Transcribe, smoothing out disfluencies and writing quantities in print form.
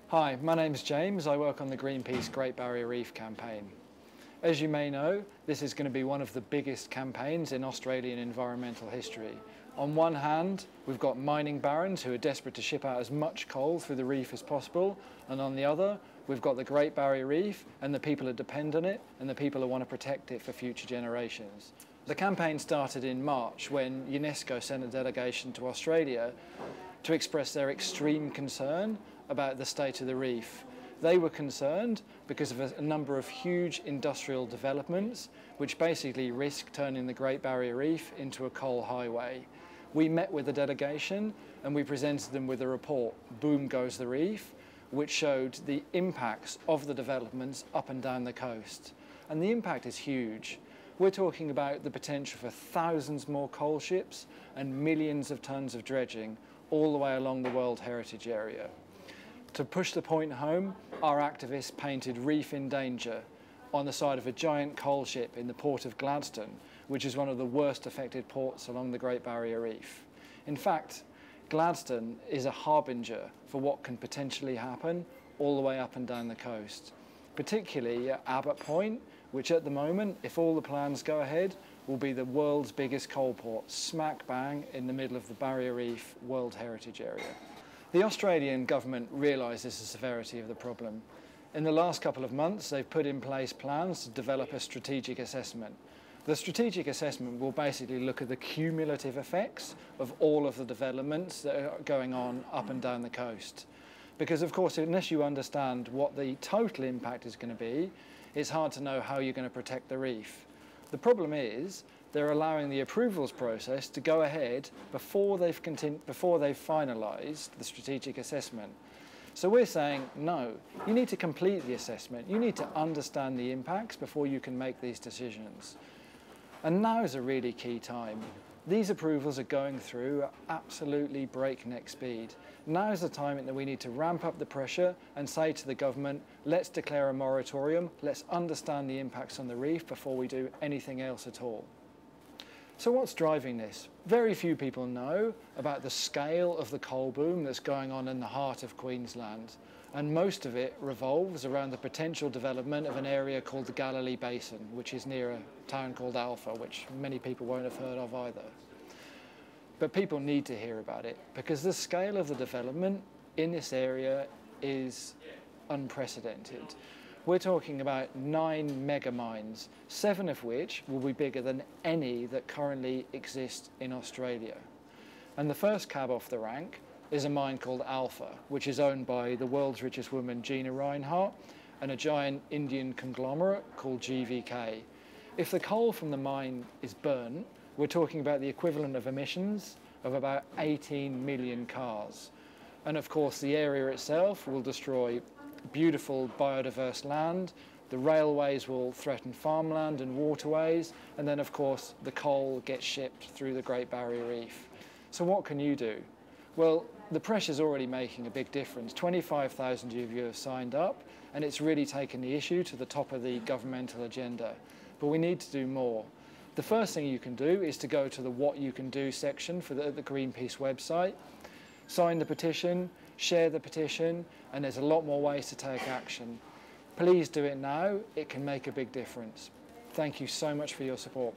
Hi, my name is James. I work on the Greenpeace Great Barrier Reef campaign. As you may know, this is going to be one of the biggest campaigns in Australian environmental history. On one hand, we've got mining barons who are desperate to ship out as much coal through the reef as possible, and on the other, we've got the Great Barrier Reef and the people who depend on it and the people who want to protect it for future generations. The campaign started in March when UNESCO sent a delegation to Australia to express their extreme concern about the state of the reef. They were concerned because of a number of huge industrial developments which basically risk turning the Great Barrier Reef into a coal highway. We met with the delegation and we presented them with a report, Boom Goes the Reef, which showed the impacts of the developments up and down the coast. And the impact is huge. We're talking about the potential for thousands more coal ships and millions of tons of dredging all the way along the World Heritage Area. To push the point home, our activists painted "Reef in Danger" on the side of a giant coal ship in the port of Gladstone, which is one of the worst affected ports along the Great Barrier Reef. In fact, Gladstone is a harbinger for what can potentially happen all the way up and down the coast, particularly at Abbott Point, which at the moment, if all the plans go ahead, will be the world's biggest coal port, smack bang in the middle of the Barrier Reef World Heritage Area. The Australian government realises the severity of the problem. In the last couple of months, they've put in place plans to develop a strategic assessment. The strategic assessment will basically look at the cumulative effects of all of the developments that are going on up and down the coast. Because of course, unless you understand what the total impact is going to be, it's hard to know how you're going to protect the reef. The problem is they're allowing the approvals process to go ahead before they've finalised the strategic assessment. So we're saying, no, you need to complete the assessment. You need to understand the impacts before you can make these decisions. And now is a really key time. These approvals are going through at absolutely breakneck speed. Now is the time that we need to ramp up the pressure and say to the government, let's declare a moratorium, let's understand the impacts on the reef before we do anything else at all. So what's driving this? Very few people know about the scale of the coal boom that's going on in the heart of Queensland. And most of it revolves around the potential development of an area called the Galilee Basin, which is near a town called Alpha, which many people won't have heard of either. But people need to hear about it because the scale of the development in this area is unprecedented. We're talking about 9 mega mines, 7 of which will be bigger than any that currently exist in Australia. And the first cab off the rank is a mine called Alpha, which is owned by the world's richest woman, Gina Rinehart, and a giant Indian conglomerate called GVK. If the coal from the mine is burnt, we're talking about the equivalent of emissions of about 18 million cars. And of course, the area itself will destroy beautiful biodiverse land, the railways will threaten farmland and waterways, and then of course the coal gets shipped through the Great Barrier Reef. So what can you do? Well, the pressure's already making a big difference. 25,000 of you have signed up, and it's really taken the issue to the top of the governmental agenda. But we need to do more. The first thing you can do is to go to the What You Can Do section for the Greenpeace website, sign the petition, share the petition, and there's a lot more ways to take action. Please do it now. It can make a big difference. Thank you so much for your support.